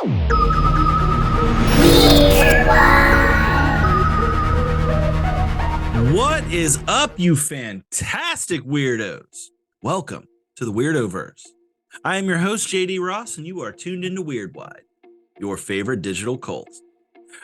What is up, you fantastic weirdos? Welcome to the Weirdoverse. I am your host, JD Ross, and you are tuned into Weirdwide, your favorite digital cult.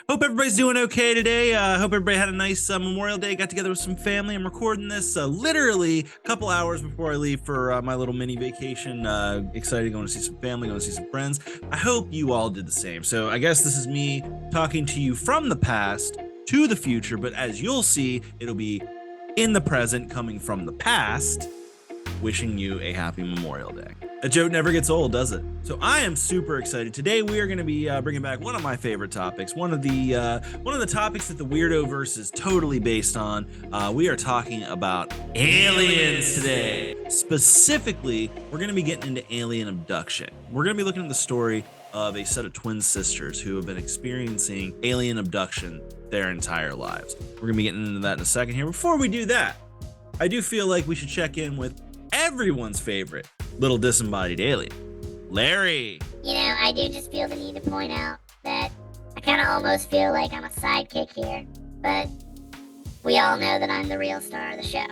Hope everybody's doing okay today. Hope everybody had a nice Memorial Day, got together with some family. I'm recording this literally a couple hours before I leave for my little mini vacation. Excited going to see some family, going to see some friends. I hope you all did the same. So I guess this is me talking to you from the past to the future, but as you'll see, it'll be in the present coming from the past, wishing you a happy Memorial Day. A joke never gets old, does it? So I am super excited. Today we are going to be bringing back one of my favorite topics, one of the topics that the Weirdoverse is totally based on. We are talking about aliens today. Specifically, we're going to be getting into alien abduction. We're going to be looking at the story of a set of twin sisters who have been experiencing alien abduction their entire lives. We're going to be getting into that in a second here. Before we do that, I do feel like we should check in with everyone's favorite little disembodied alien, Larry. You know, I do just feel the need to point out that I kind of almost feel like I'm a sidekick here, but we all know that I'm the real star of the show.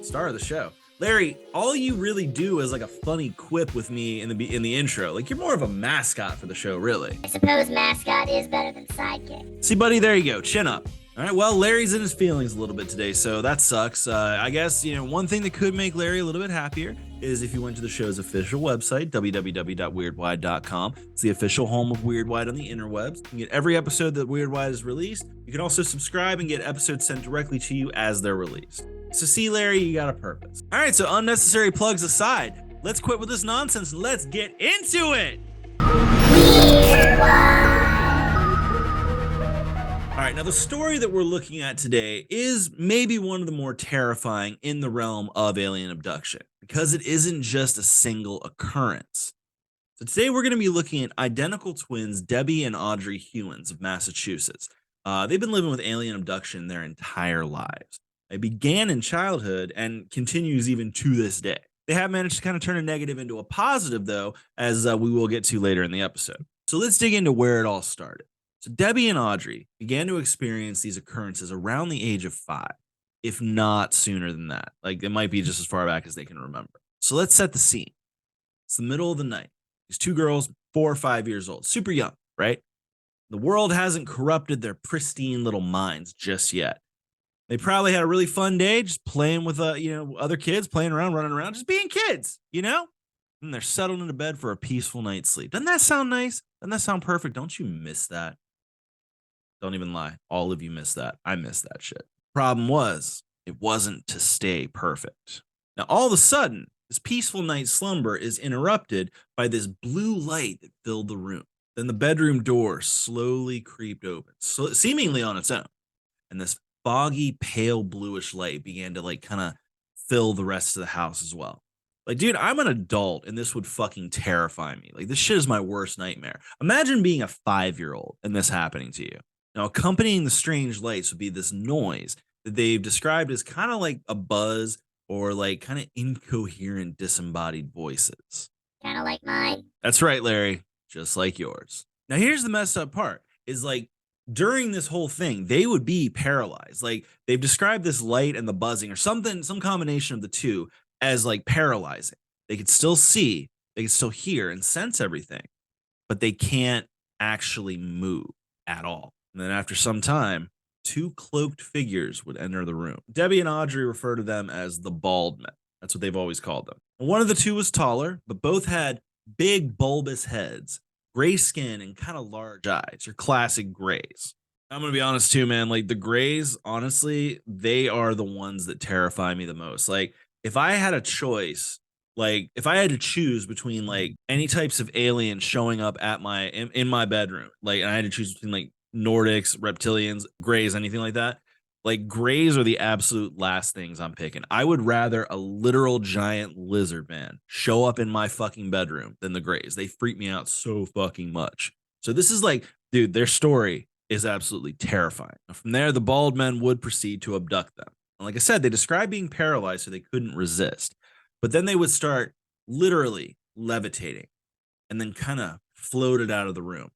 Star of the show. Larry, all you really do is like a funny quip with me in the intro. Like, you're more of a mascot for the show, really. I suppose mascot is better than sidekick. See, buddy, there you go. Chin up. All right, well, Larry's in his feelings a little bit today, so that sucks. I guess, one thing that could make Larry a little bit happier is if you went to the show's official website, www.weirdwide.com. It's the official home of Weirdwide on the interwebs. You can get every episode that Weirdwide has released. You can also subscribe and get episodes sent directly to you as they're released. So see, Larry, you got a purpose. All right, so unnecessary plugs aside, let's quit with this nonsense and let's get into it. All right, now the story that we're looking at today is maybe one of the more terrifying in the realm of alien abduction because it isn't just a single occurrence. So today we're going to be looking at identical twins Debbie and Audrey Hewins of Massachusetts. They've been living with alien abduction their entire lives. It began in childhood and continues even to this day. They have managed to kind of turn a negative into a positive, though, as we will get to later in the episode. So let's dig into where it all started. So Debbie and Audrey began to experience these occurrences around the age of 5, if not sooner than that. Like, it might be just as far back as they can remember. So let's set the scene. It's the middle of the night. These two girls, 4 or 5 years old, super young, right? The world hasn't corrupted their pristine little minds just yet. They probably had a really fun day just playing with, other kids, playing around, running around, just being kids, And they're settled into bed for a peaceful night's sleep. Doesn't that sound nice? Doesn't that sound perfect? Don't you miss that? Don't even lie. All of you miss that. I miss that shit. Problem was, it wasn't to stay perfect. Now, all of a sudden, this peaceful night's slumber is interrupted by this blue light that filled the room. Then the bedroom door slowly creeped open, seemingly on its own. And this foggy, pale bluish light began to kind of fill the rest of the house as well. Like, dude, I'm an adult and this would fucking terrify me. Like, this shit is my worst nightmare. Imagine being a 5-year-old and this happening to you. Now, accompanying the strange lights would be this noise that they've described as kind of like a buzz or like kind of incoherent disembodied voices. Kind of like mine. That's right, Larry. Just like yours. Now, here's the messed up part is during this whole thing, they would be paralyzed. Like, they've described this light and the buzzing or something, some combination of the two as paralyzing. They could still see, they could still hear and sense everything, but they can't actually move at all. And then after some time, 2 cloaked figures would enter the room. Debbie and Audrey refer to them as the bald men. That's what they've always called them. And one of the two was taller, but both had big bulbous heads, gray skin, and kind of large eyes, your classic grays. I'm going to be honest too, man. Like, the grays, honestly, they are the ones that terrify me the most. Like, if I had a choice, if I had to choose between any types of aliens showing up at in my bedroom, and I had to choose between Nordics, reptilians, grays, anything like that, grays are the absolute last things I'm picking. I would rather a literal giant lizard man show up in my fucking bedroom than the grays. They freak me out so fucking much. So this is dude, their story is absolutely terrifying. From there, the bald men would proceed to abduct them. And like I said, they described being paralyzed so they couldn't resist. But then they would start literally levitating and then kind of floated out of the room.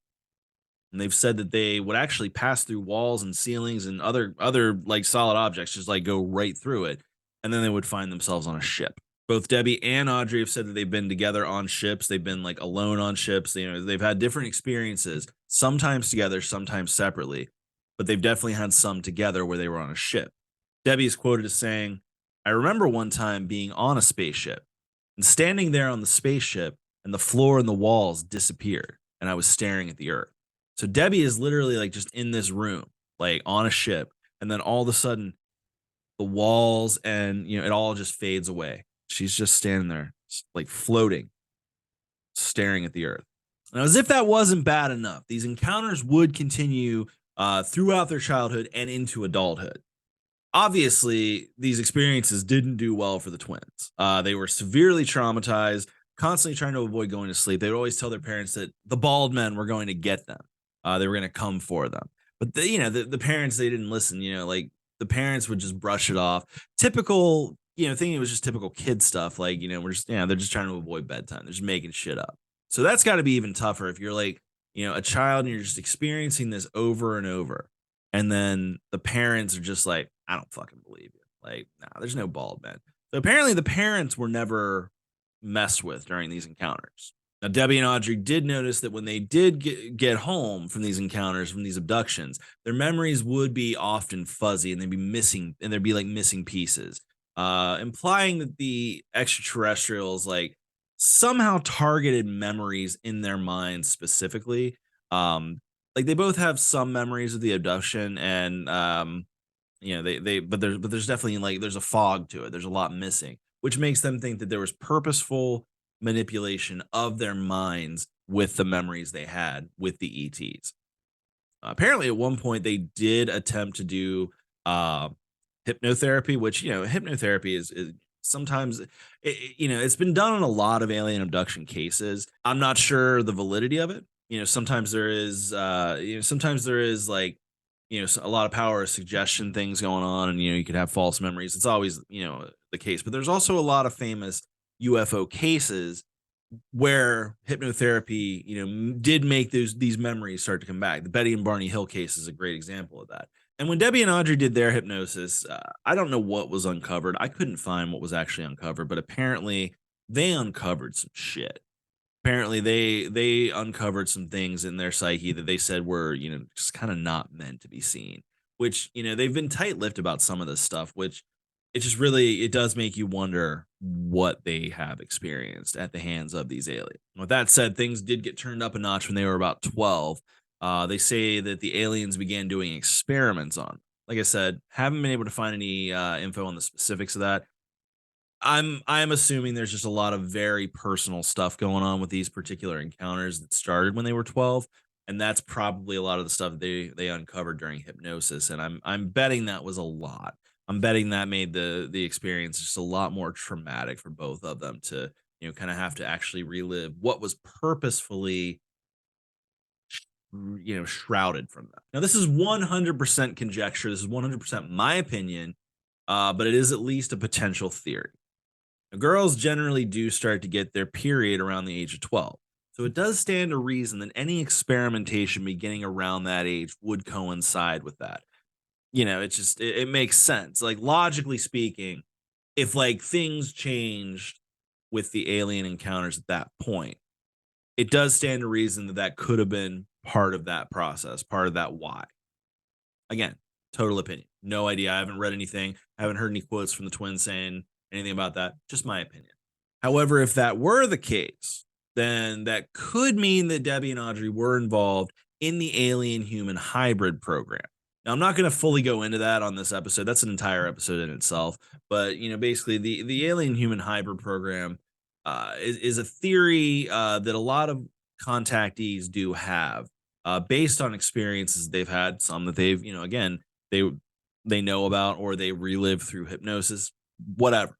And they've said that they would actually pass through walls and ceilings and other like solid objects, just like go right through it, and then they would find themselves on a ship. Both Debbie and Audrey have said that they've been together on ships. They've been like alone on ships. You know, they've had different experiences, sometimes together, sometimes separately, but they've definitely had some together where they were on a ship. Debbie is quoted as saying, "I remember one time being on a spaceship and standing there on the spaceship, and the floor and the walls disappeared, and I was staring at the earth." So Debbie is literally like just in this room, like on a ship, and then all of a sudden the walls and it all just fades away. She's just standing there, like floating, staring at the earth. Now, as if that wasn't bad enough, these encounters would continue throughout their childhood and into adulthood. Obviously, these experiences didn't do well for the twins. They were severely traumatized, constantly trying to avoid going to sleep. They would always tell their parents that the bald men were going to get them. They were going to come for them. But the parents, they didn't listen. Like the parents would just brush it off. Typical, thinking it was just typical kid stuff. Like they're just trying to avoid bedtime. They're just making shit up. So that's got to be even tougher if you're like a child and you're just experiencing this over and over. And then the parents are just like, I don't fucking believe you. Like, nah, there's no bald men. So apparently the parents were never messed with during these encounters. Now, Debbie and Audrey did notice that when they did get home from these encounters, from these abductions, their memories would be often fuzzy and they'd be missing, and there'd be like missing pieces, implying that the extraterrestrials like somehow targeted memories in their minds specifically. Like they both have some memories of the abduction, and but there's definitely like there's a fog to it. There's a lot missing, which makes them think that there was purposeful manipulation of their minds with the memories they had with the ETs. Apparently, at one point they did attempt to do uh, hypnotherapy, which hypnotherapy is sometimes it's been done in a lot of alien abduction cases. I'm not sure the validity of it. Sometimes there is sometimes there is like a lot of power of suggestion things going on, and you could have false memories. It's always the case, but there's also a lot of famous UFO cases where hypnotherapy did make these memories start to come back. The Betty and Barney Hill case is a great example of that. And when Debbie and Audrey did their hypnosis, I don't know what was uncovered. I couldn't find what was actually uncovered, but apparently they uncovered some shit. Apparently they uncovered some things in their psyche that they said were just kind of not meant to be seen, which they've been tight-lipped about some of this stuff, which it does make you wonder what they have experienced at the hands of these aliens. With that said, things did get turned up a notch when they were about 12. They say that the aliens began doing experiments on them. Like I said, haven't been able to find any info on the specifics of that. I'm assuming there's just a lot of very personal stuff going on with these particular encounters that started when they were 12, and that's probably a lot of the stuff they uncovered during hypnosis, and I'm betting that was a lot. I'm betting that made the experience just a lot more traumatic for both of them to kind of have to actually relive what was purposefully shrouded from them. Now this is 100% conjecture. This is 100% my opinion, but it is at least a potential theory. Now, girls generally do start to get their period around the age of 12. So it does stand to reason that any experimentation beginning around that age would coincide with that. It makes sense. Like logically speaking, if like things changed with the alien encounters at that point, it does stand to reason that that could have been part of that process, part of that why. Again, total opinion. No idea. I haven't read anything. I haven't heard any quotes from the twins saying anything about that. Just my opinion. However, if that were the case, then that could mean that Debbie and Audrey were involved in the alien human hybrid program. Now, I'm not going to fully go into that on this episode. That's an entire episode in itself. But, basically the alien human hybrid program is a theory that a lot of contactees do have based on experiences they've had, some that they've, again, they know about or they relive through hypnosis, whatever.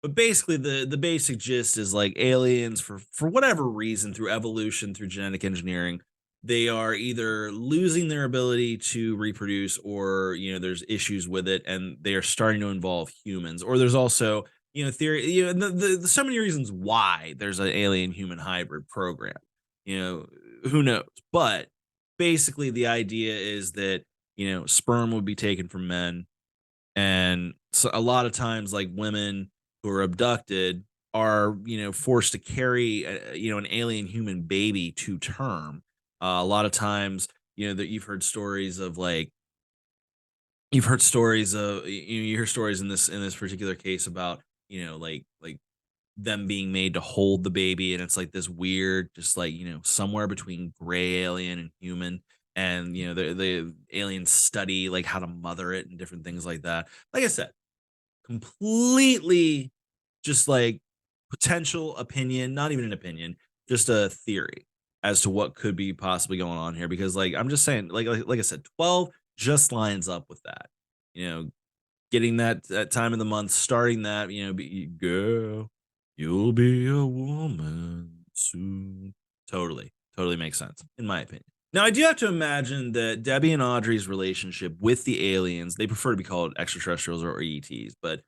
But basically, the basic gist is like aliens, for whatever reason, through evolution, through genetic engineering, they are either losing their ability to reproduce, or there's issues with it, and they are starting to involve humans. Or there's also theory, so many reasons why there's an alien human hybrid program. Who knows? But basically the idea is that, sperm would be taken from men, and so a lot of times, like, women who are abducted are, forced to carry an alien human baby to term. A lot of times, that you've heard stories of you hear stories in this particular case about, like them being made to hold the baby, and it's like this weird, just like, somewhere between gray alien and human. And the aliens study like how to mother it and different things like that. Like I said, completely just like potential opinion, not even an opinion, just a theory as to what could be possibly going on here. Because, like, I'm just saying, like I said, 12 just lines up with that. You know, getting that time of the month, starting that, girl, you'll be a woman soon. Totally makes sense, in my opinion. Now, I do have to imagine that Debbie and Audrey's relationship with the aliens, they prefer to be called extraterrestrials or ETs, but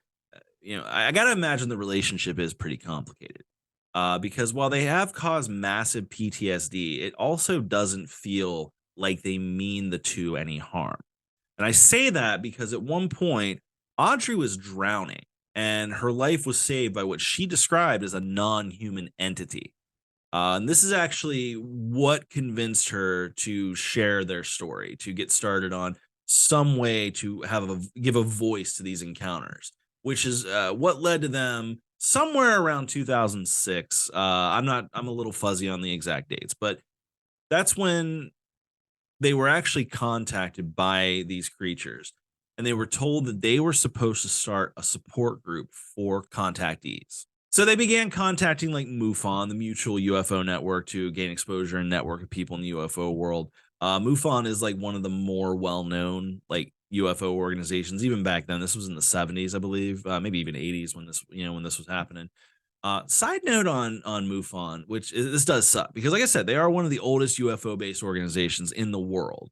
I gotta imagine the relationship is pretty complicated. Because while they have caused massive PTSD, it also doesn't feel like they mean the two any harm. And I say that because at one point, Audrey was drowning and her life was saved by what she described as a non human entity. And this is actually what convinced her to share their story, to get started on some way to give a voice to these encounters, which is what led to them somewhere around 2006. I'm a little fuzzy on the exact dates, but that's when they were actually contacted by these creatures, and they were told that they were supposed to start a support group for contactees. So they began contacting like MUFON, the Mutual UFO Network, to gain exposure and network of people in the UFO world. MUFON is like one of the more well-known like UFO organizations. Even back then, this was in the 70s, I believe, maybe even 80s when this was happening. Side note on MUFON, this does suck because, like I said, they are one of the oldest UFO based organizations in the world.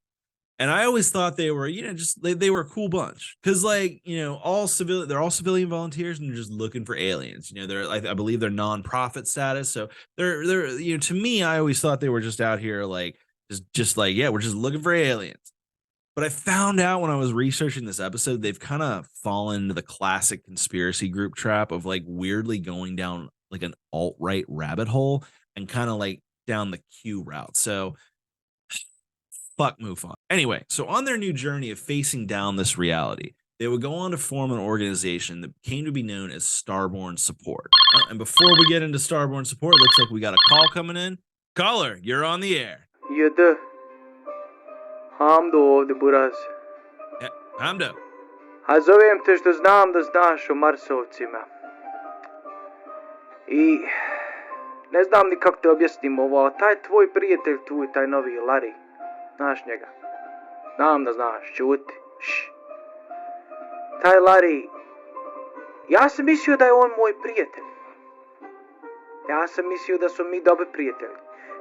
And I always thought they were, just they were a cool bunch because, like, they're all civilian volunteers and they're just looking for aliens. I believe they're nonprofit status, so they're to me, I always thought they were just out here like just like, yeah, we're just looking for aliens. But I found out when I was researching this episode, they've kind of fallen into the classic conspiracy group trap of like weirdly going down like an alt-right rabbit hole and kind of like down the Q route. So fuck MUFON. Anyway, so on their new journey of facing down this reality, they would go on to form an organization that came to be known as Starborn Support. And before we get into Starborn Support, it looks like we got a call coming in. Caller, you're on the air. Yedi. Hamdo de buraz. Hamdo. Hazovem te što znam da znaš o Marsovcima. I ne znam ni kako te objasnim ovo, ali taj tvoj prijatelj tu, taj novi Larry, znaš njega? Znam da znaš, čuti. Taj Larry, ja sam mislio da je on moj prijatelj. Ja sam mislio da su mi dobri prijatelji.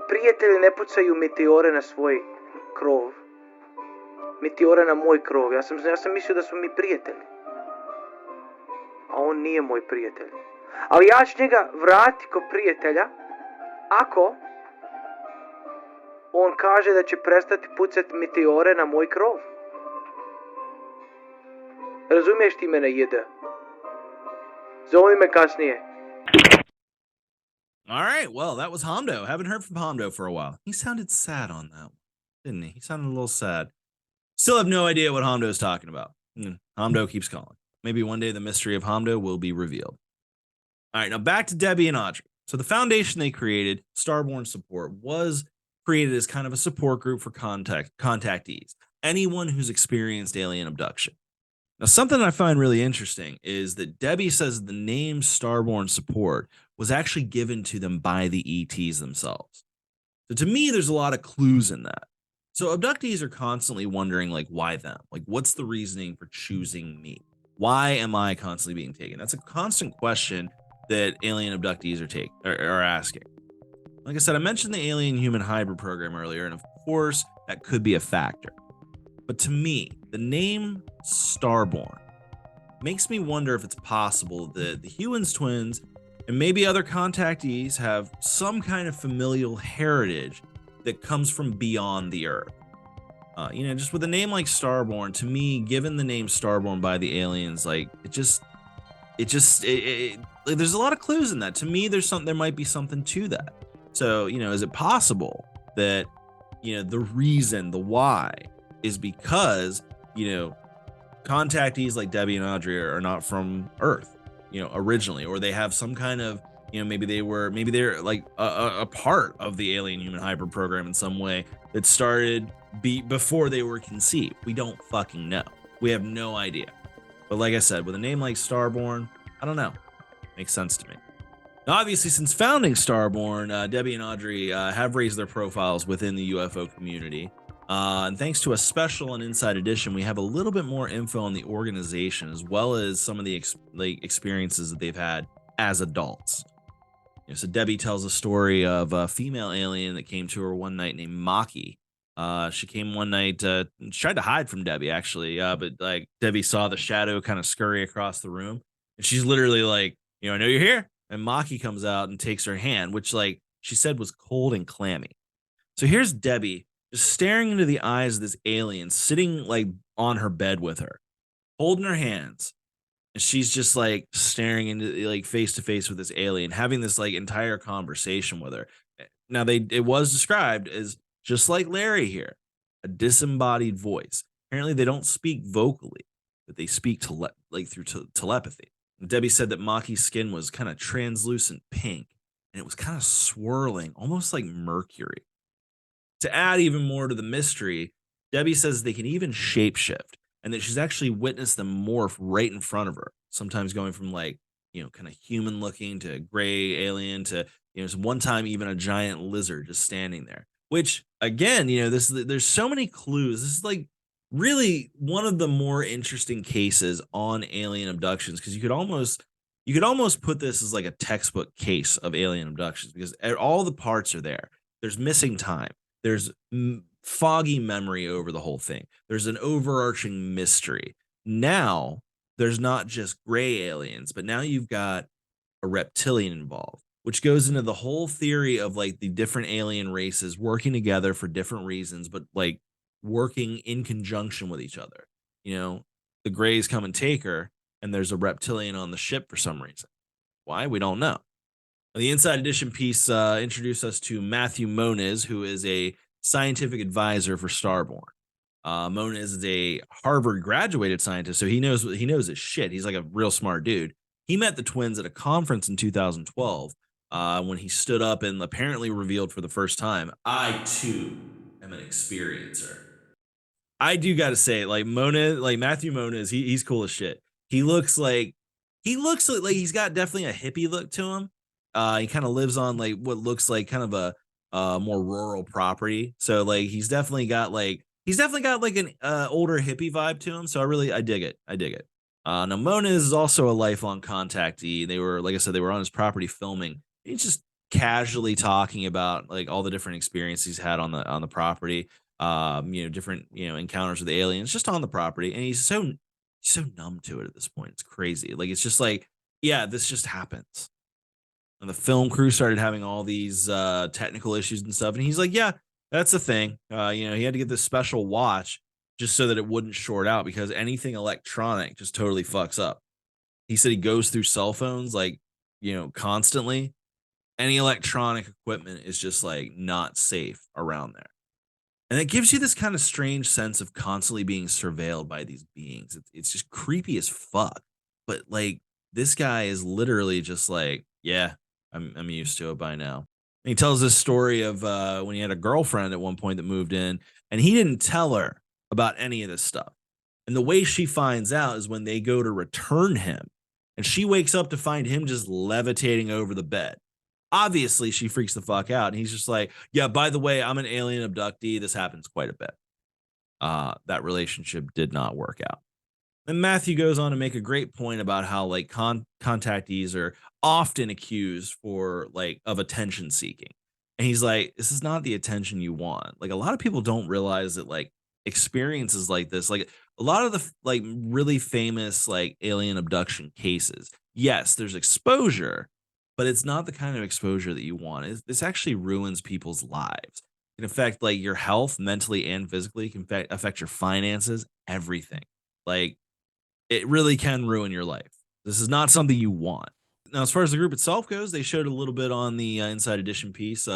Prijatelji ne pucaju meteore na svoj krov. Meteore na moj krov. Ja sam mislio da smo mi prijatelji. A on nije moj prijatelj. Ali ja ću njega vratiti ko prijatelja ako on kaže da će prestati pucati meteore na moj krov. Razumiješ ti mene, jede? Zovi me kasnije. All right, well, that was Hamdo. Haven't heard from Hamdo for a while. He sounded sad on that one, didn't he? He sounded a little sad. Still have no idea what Hamdo is talking about. Hamdo keeps calling. Maybe one day the mystery of Hamdo will be revealed. All right, now back to Debbie and Audrey. So the foundation they created, Starborn Support, was created as kind of a support group for contactees, anyone who's experienced alien abduction. Now, something I find really interesting is that Debbie says the name Starborn Support was actually given to them by the ETs themselves. So to me, there's a lot of clues in that. So abductees are constantly wondering, like, why them? Like, what's the reasoning for choosing me? Why am I constantly being taken? That's a constant question that alien abductees are asking. Like I said, I mentioned the alien-human hybrid program earlier, and of course, that could be a factor. But to me, the name Starborn makes me wonder if it's possible that the Hewins twins and maybe other contactees have some kind of familial heritage that comes from beyond the Earth. Just with a name like Starborn, to me, given the name Starborn by the aliens, like like, there's a lot of clues in that. To me, there might be something to that. So, is it possible that, the reason, the why is because, you know, contactees like Debbie and Audrey are not from Earth, originally, or they have some kind of, maybe they're like a part of the alien human hybrid program in some way that started before they were conceived. We don't fucking know. We have no idea. But like I said, with a name like Starborn, I don't know. Makes sense to me. Now, obviously, since founding Starborn, Debbie and Audrey have raised their profiles within the UFO community. And thanks to a special and inside edition, we have a little bit more info on the organization, as well as some of the experiences that they've had as adults. So Debbie tells a story of a female alien that came to her one night named Maki. She came one night, she tried to hide from Debbie, actually, but like Debbie saw the shadow kind of scurry across the room, and she's literally like, I know you're here. And Maki comes out and takes her hand, which, like she said, was cold and clammy. So here's Debbie just staring into the eyes of this alien sitting like on her bed with her, holding her hands. And she's just like staring into like face to face with this alien, having this like entire conversation with her. Now, it was described as just like Larry here, a disembodied voice. Apparently, they don't speak vocally, but they speak through telepathy. And Debbie said that Maki's skin was kind of translucent pink, and it was kind of swirling, almost like mercury. To add even more to the mystery, Debbie says they can even shapeshift, and that she's actually witnessed them morph right in front of her, sometimes going from like, kind of human looking to gray alien to, one time even a giant lizard just standing there. Which again, there's so many clues. This is like really one of the more interesting cases on alien abductions, because you could almost put this as like a textbook case of alien abductions, because all the parts are there. There's missing time. There's foggy memory over the whole thing. There's an overarching mystery. Now, there's not just gray aliens, but now you've got a reptilian involved, which goes into the whole theory of like the different alien races working together for different reasons, but like working in conjunction with each other. The grays come and take her, and there's a reptilian on the ship for some reason. Why? We don't know. The Inside Edition piece introduced us to Matthew Moniz, who is a scientific advisor for Starborn. Moniz is a Harvard graduated scientist, so he knows his shit. He's like a real smart dude. He met the twins at a conference in 2012 when he stood up and apparently revealed for the first time, "I too am an experiencer." I do got to say, like Matthew Moniz, he's cool as shit. He looks like he's got definitely a hippie look to him. He kind of lives on like what looks like kind of a more rural property. So like he's definitely got like an older hippie vibe to him. So I dig it. Now Moniz is also a lifelong contactee. They were, like I said, they were on his property filming. He's just casually talking about like all the different experiences he's had on the property. Different encounters with the aliens just on the property, and he's so numb to it at this point. It's crazy. Like it's just like, yeah, this just happens. And the film crew started having all these technical issues and stuff, and he's like, yeah, that's the thing. He had to get this special watch just so that it wouldn't short out, because anything electronic just totally fucks up. He said he goes through cell phones like, constantly. Any electronic equipment is just like not safe around there. And it gives you this kind of strange sense of constantly being surveilled by these beings. It's just creepy as fuck. But like this guy is literally just like, yeah, I'm used to it by now. And he tells this story of when he had a girlfriend at one point that moved in, and he didn't tell her about any of this stuff. And the way she finds out is when they go to return him, and she wakes up to find him just levitating over the bed. Obviously, she freaks the fuck out, and he's just like, yeah, by the way, I'm an alien abductee. This happens quite a bit. That relationship did not work out. And Matthew goes on to make a great point about how like contactees are often accused of attention seeking. And he's like, this is not the attention you want. Like a lot of people don't realize that like experiences like this, like a lot of the like really famous like alien abduction cases, yes, there's exposure, but it's not the kind of exposure that you want. This actually ruins people's lives. can affect like your health mentally and physically, can affect your finances, everything. Like it really can ruin your life. This is not something you want. Now, as far as the group itself goes, they showed a little bit on the Inside Edition piece.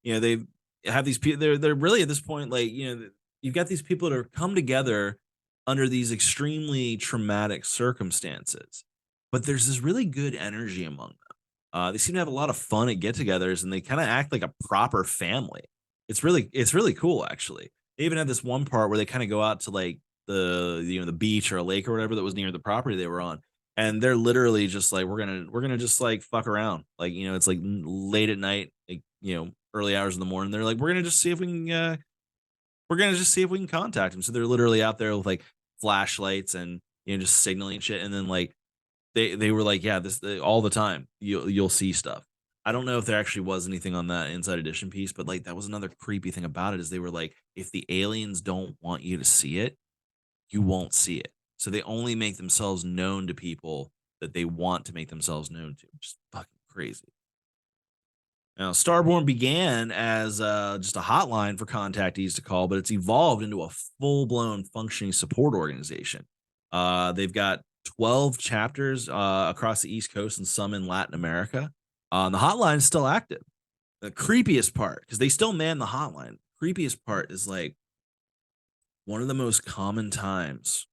They have these people. They're really at this point, like you've got these people that are come together under these extremely traumatic circumstances, but there's this really good energy among them. They seem to have a lot of fun at get-togethers, and they kind of act like a proper family. It's really cool, actually. They even had this one part where they kind of go out to like the beach or a lake or whatever that was near the property they were on, and they're literally just like we're gonna just like fuck around, like it's like late at night, like early hours in the morning. They're like we're gonna just see if we can contact him. So they're literally out there with like flashlights and just signaling shit, and then like they were like, yeah, all the time you'll see stuff. I don't know if there actually was anything on that Inside Edition piece, but like that was another creepy thing about it is they were like, if the aliens don't want you to see it, you won't see it. So they only make themselves known to people that they want to make themselves known to, which is fucking crazy. Now, Starborn began as just a hotline for contactees to call, but it's evolved into a full blown functioning support organization. They've got 12 chapters across the East Coast and some in Latin America. The hotline is still active. The creepiest part, because they still man the hotline, creepiest part is like one of the most common times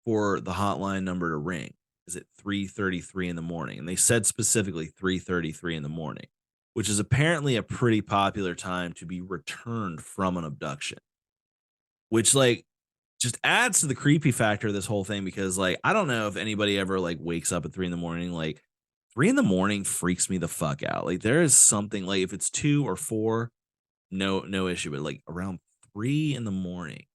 for the hotline number to ring is at 3:33 in the morning. And they said specifically 3:33 in the morning, which is apparently a pretty popular time to be returned from an abduction, which like just adds to the creepy factor of this whole thing because like I don't know if anybody ever like wakes up at 3 in the morning. Like 3 in the morning freaks me the fuck out. Like there is something like if it's 2 or 4, no issue. But like around 3 in the morning,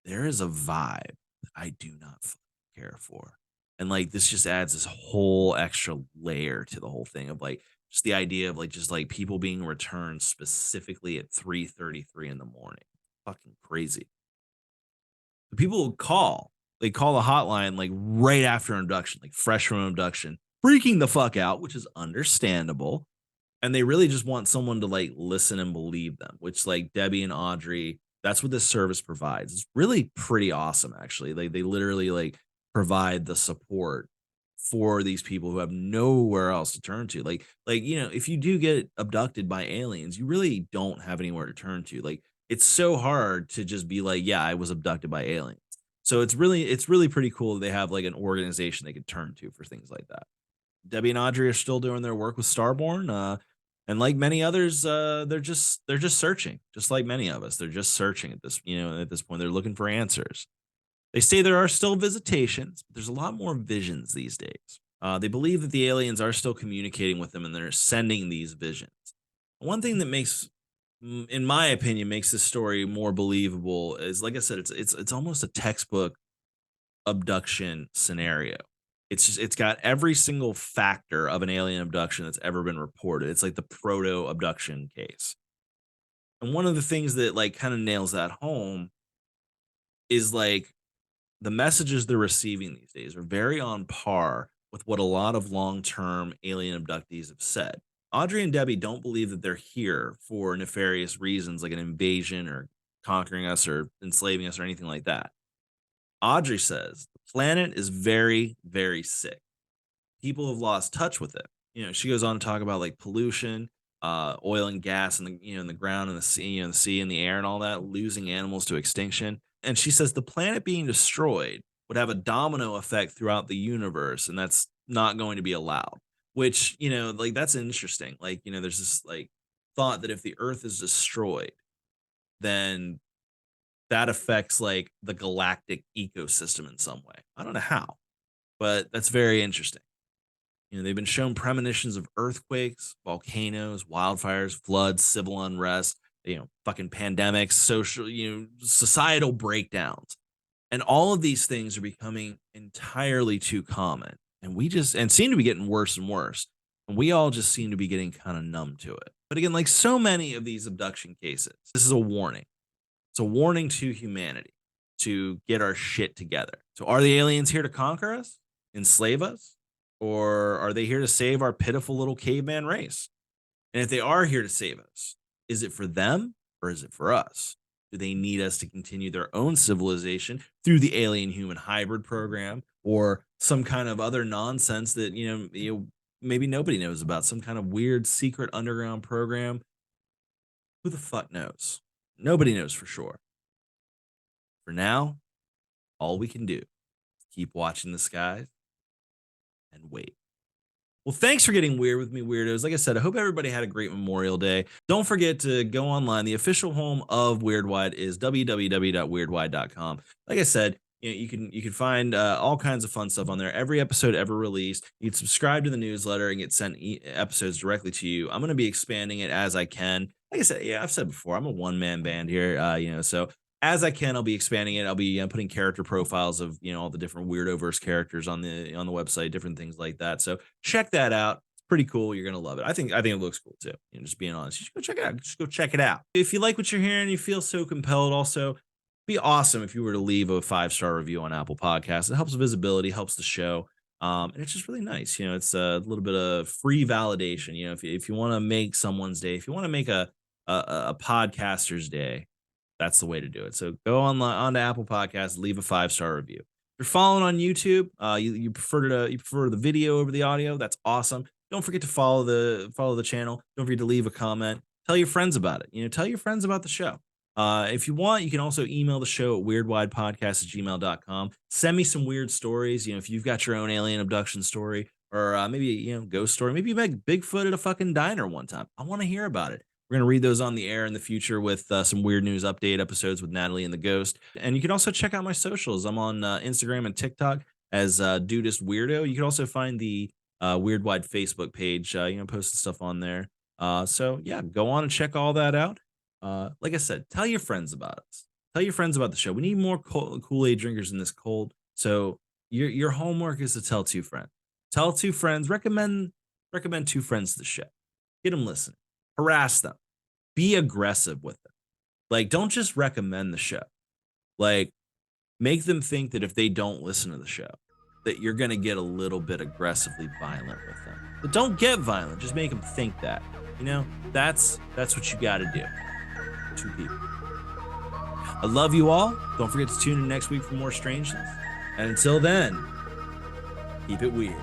there is a vibe that I do not fucking care for. And like this just adds this whole extra layer to the whole thing of like just the idea of like just like people being returned specifically at 3:33 in the morning. Fucking crazy. The people would call. They call the hotline like right after an abduction, like fresh from an abduction, freaking the fuck out, which is understandable. And they really just want someone to like listen and believe them, which like Debbie and Audrey, that's what this service provides. It's really pretty awesome, actually. Like they literally like provide the support for these people who have nowhere else to turn to. Like if you do get abducted by aliens, you really don't have anywhere to turn to. Like it's so hard to just be like, yeah, I was abducted by aliens. So it's really pretty cool that they have like an organization they could turn to for things like that. Debbie and Audrey are still doing their work with Starborn, and like many others, they're just searching, just like many of us. They're just searching at this point. They're looking for answers. They say there are still visitations, but there's a lot more visions these days. They believe that the aliens are still communicating with them, and they're sending these visions. One thing that in my opinion, makes this story more believable is, like I said, it's almost a textbook abduction scenario. It's got every single factor of an alien abduction that's ever been reported. It's like the proto abduction case. And one of the things that like kind of nails that home is like the messages they're receiving these days are very on par with what a lot of long-term alien abductees have said. Audrey and Debbie don't believe that they're here for nefarious reasons like an invasion or conquering us or enslaving us or anything like that. Audrey says the planet is very, very sick. People have lost touch with it. She goes on to talk about like pollution, oil and gas in the ground and the sea, the sea and the air and all that, losing animals to extinction. And she says the planet being destroyed would have a domino effect throughout the universe, and that's not going to be allowed. Which, like that's interesting. Like, there's this like thought that if the earth is destroyed, then that affects like the galactic ecosystem in some way. I don't know how, but that's very interesting. They've been shown premonitions of earthquakes, volcanoes, wildfires, floods, civil unrest, fucking pandemics, social, societal breakdowns. And all of these things are becoming entirely too common. And seem to be getting worse and worse. And we all just seem to be getting kind of numb to it. But again, like so many of these abduction cases, this is a warning. It's a warning to humanity to get our shit together. So are the aliens here to conquer us, enslave us, or are they here to save our pitiful little caveman race? And if they are here to save us, is it for them or is it for us? Do they need us to continue their own civilization through the alien human hybrid program or some kind of other nonsense that, maybe nobody knows about, some kind of weird secret underground program? Who the fuck knows? Nobody knows for sure. For now, all we can do is keep watching the skies and wait. Well, thanks for getting weird with me, weirdos. Like I said, I hope everybody had a great Memorial Day. Don't forget to go online. The official home of Weirdwide is www.weirdwide.com. Like I said, you can find all kinds of fun stuff on there. Every episode ever released. You can subscribe to the newsletter and get sent episodes directly to you. I'm going to be expanding it as I can. Like I said, yeah, I've said before, I'm a one-man band here. So as I can, I'll be expanding it. I'll be putting character profiles of all the different Weirdoverse characters on the website, different things like that. So check that out. It's pretty cool. You're gonna love it. I think it looks cool too. Just being honest, you should go check it out. Just go check it out. If you like what you're hearing, you feel so compelled. Also, be awesome if you were to leave a 5-star review on Apple Podcasts. It helps visibility, helps the show. And it's just really nice. It's a little bit of free validation. If you want to make someone's day, if you want to make a podcaster's day, that's the way to do it. So go onto Apple Podcasts, leave a 5-star review. If you're following on YouTube, you prefer the video over the audio. That's awesome. Don't forget to follow the channel. Don't forget to leave a comment. Tell your friends about it. Tell your friends about the show. If you want, you can also email the show at weirdwidepodcast@gmail.com. Send me some weird stories. If you've got your own alien abduction story or maybe ghost story, maybe you met Bigfoot at a fucking diner one time. I want to hear about it. We're going to read those on the air in the future with some weird news update episodes with Natalie and the Ghost. And you can also check out my socials. I'm on Instagram and TikTok as Dudist Weirdo. You can also find the Weirdwide Facebook page, posting stuff on there. So yeah, go on and check all that out. Like I said, tell your friends about us. Tell your friends about the show. We need more Kool-Aid drinkers in this cold. So your homework is to tell 2 friends. Tell 2 friends. Recommend 2 friends to the show. Get them listening. Harass them. Be aggressive with them. Like, don't just recommend the show. Like, make them think that if they don't listen to the show, that you're going to get a little bit aggressively violent with them. But don't get violent. Just make them think that. That's what you got to do. 2 people. I love you all. Don't forget to tune in next week for more strangeness. And until then, keep it weird.